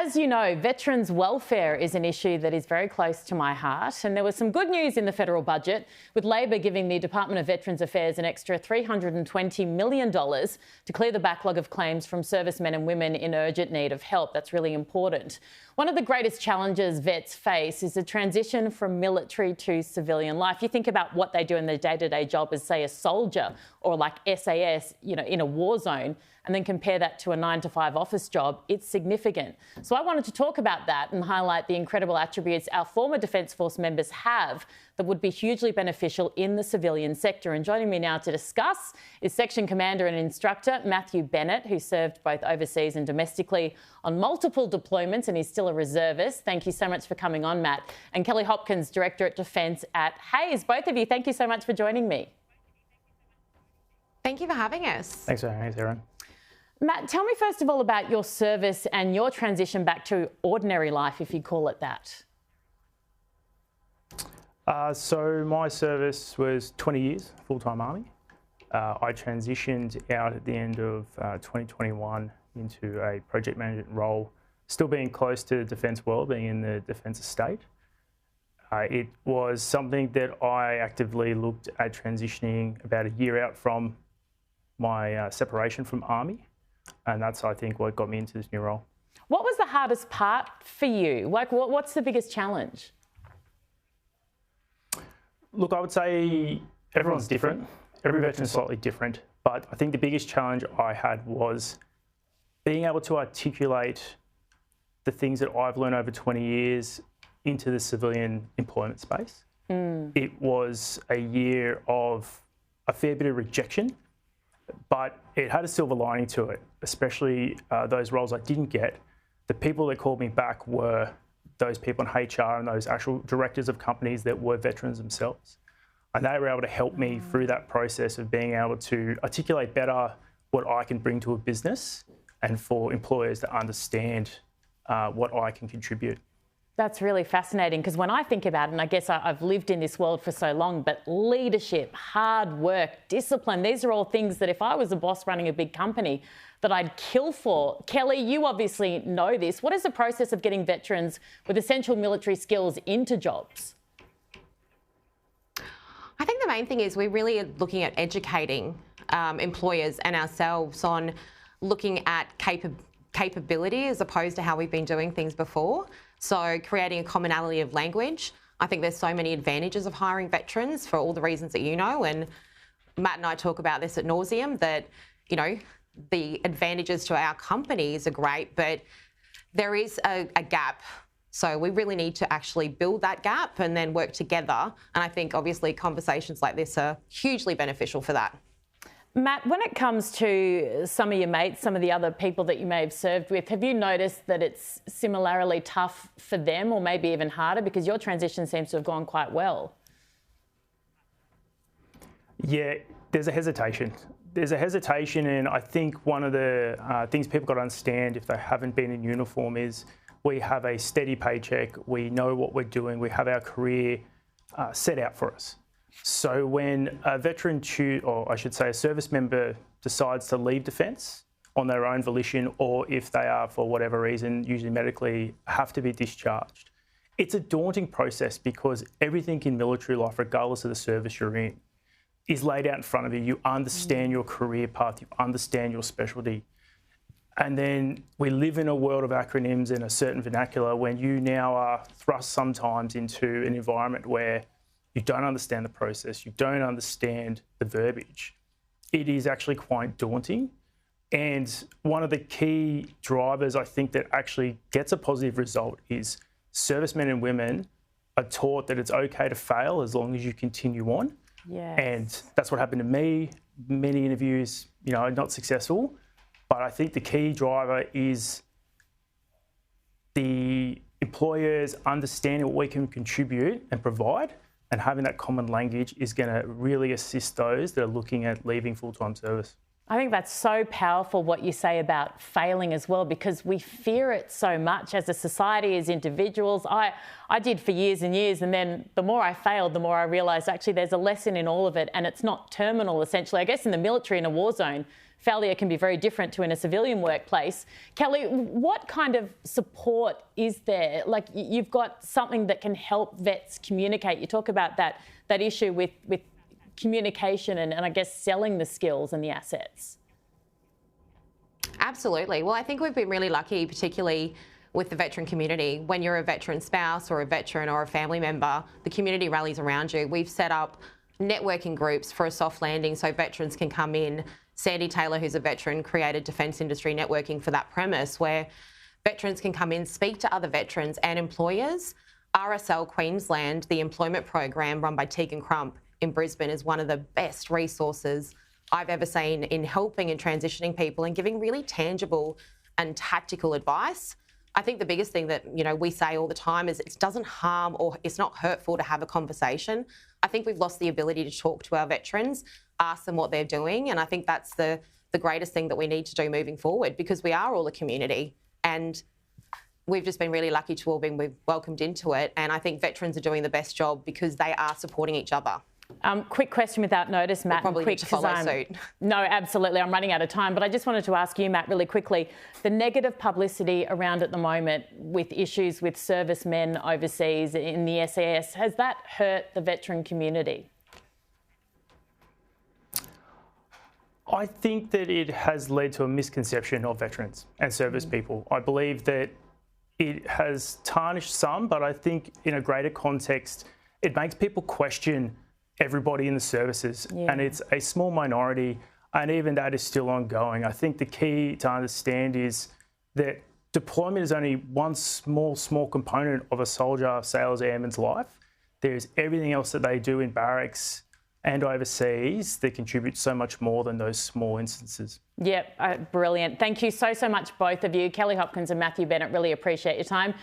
As you know, veterans' welfare is an issue that is very close to my heart, and there was some good news in the federal budget, with Labor giving the Department of Veterans Affairs an extra $320 million to clear the backlog of claims from servicemen and women in urgent need of help. That's really important. One of the greatest challenges vets face is the transition from military to civilian life. You think about what they do in their day-to-day job as, say, a soldier or like SAS, in a war zone, and then compare that to a 9-to-5 office job, it's significant. So I wanted to talk about that and highlight the incredible attributes our former Defence Force members have that would be hugely beneficial in the civilian sector. And joining me now to discuss is Section Commander and Instructor Matthew Bennett, who served both overseas and domestically on multiple deployments, and he's still a reservist. Thank you so much for coming on, Matt. And Kelly Hopkins, Director at Defence at Hayes. Both of you, thank you so much for joining me. Thank you for having us. Thanks for having us, Erin. Matt, tell me first of all about your service and your transition back to ordinary life, if you call it that. So my service was 20 years, full-time Army. I transitioned out at the end of 2021 into a project management role, still being close to the defence world, being in the defence estate. It was something that I actively looked at transitioning about a year out from my separation from Army. And that's, I think, what got me into this new role. What was the hardest part for you? Like, what's the biggest challenge? Look, I would say everyone's different. Every veteran is slightly different. But I think the biggest challenge I had was being able to articulate the things that I've learned over 20 years into the civilian employment space. It was a year of a fair bit of rejection, but it had a silver lining to it, especially those roles I didn't get. The people that called me back were those people in HR and those actual directors of companies that were veterans themselves. And they were able to help me through that process of being able to articulate better what I can bring to a business and for employers to understand what I can contribute. That's really fascinating, because when I think about it, and I guess I've lived in this world for so long, but leadership, hard work, discipline, these are all things that if I was a boss running a big company that I'd kill for. Kelly, you obviously know this. What is the process of getting veterans with essential military skills into jobs? I think the main thing is we're really looking at educating employers and ourselves on looking at capability as opposed to how we've been doing things before. So creating a commonality of language. I think there's so many advantages of hiring veterans for all the reasons that you know, and Matt and I talk about this ad nauseum, that, the advantages to our companies are great, but there is a gap. So we really need to actually build that gap and then work together. And I think obviously conversations like this are hugely beneficial for that. Matt, when it comes to some of your mates, some of the other people that you may have served with, have you noticed that it's similarly tough for them, or maybe even harder, because your transition seems to have gone quite well? Yeah, there's a hesitation. And I think one of the things people got to understand if they haven't been in uniform is we have a steady paycheck, we know what we're doing, we have our career set out for us. So when a veteran, or I should say a service member, decides to leave defence on their own volition, or if they are, for whatever reason, usually medically, have to be discharged, it's a daunting process, because everything in military life, regardless of the service you're in, is laid out in front of you. You understand your career path, you understand your specialty. And then we live in a world of acronyms and a certain vernacular when you now are thrust sometimes into an environment where you don't understand the process, you don't understand the verbiage. It is actually quite daunting. And one of the key drivers, I think, that actually gets a positive result is servicemen and women are taught that it's okay to fail as long as you continue on. Yes. And that's what happened to me. Many interviews, not successful. But I think the key driver is the employers understanding what we can contribute and provide, and having that common language is going to really assist those that are looking at leaving full-time service. I think that's so powerful what you say about failing as well, because we fear it so much as a society, as individuals. I did for years and years, and then the more I failed, the more I realised actually there's a lesson in all of it, and it's not terminal, essentially. I guess in the military, in a war zone, failure can be very different to in a civilian workplace. Kelly, what kind of support is there? Like, you've got something that can help vets communicate. You talk about that issue with communication and I guess selling the skills and the assets. Absolutely. Well, I think we've been really lucky, particularly with the veteran community. When you're a veteran spouse or a veteran or a family member, the community rallies around you. We've set up networking groups for a soft landing so veterans can come in. Sandy Taylor, who's a veteran, created defence industry networking for that premise, where veterans can come in, speak to other veterans and employers. RSL Queensland, the employment program run by Tegan Crump in Brisbane, is one of the best resources I've ever seen in helping and transitioning people and giving really tangible and tactical advice. I think the biggest thing that, you know, we say all the time is it doesn't harm or it's not hurtful to have a conversation. I think we've lost the ability to talk to our veterans, ask them what they're doing, and I think that's the greatest thing that we need to do moving forward, because we are all a community and we've just been really lucky to all been welcomed into it, and I think veterans are doing the best job because they are supporting each other. Quick question without notice, Matt. We'll probably need to follow suit. No, absolutely. I'm running out of time. But I just wanted to ask you, Matt, really quickly, the negative publicity around at the moment with issues with servicemen overseas in the SAS, has that hurt the veteran community? I think that it has led to a misconception of veterans and service people. I believe that it has tarnished some, but I think in a greater context, it makes people question everybody in the services, and it's a small minority, and even that is still ongoing. I think the key to understand is that deployment is only one small component of a soldier, sailor's, airman's life. There's everything else that they do in barracks and overseas that contributes so much more than those small instances. Yep, brilliant. Thank you so much, both of you. Kelly Hopkins and Matthew Bennett, really appreciate your time.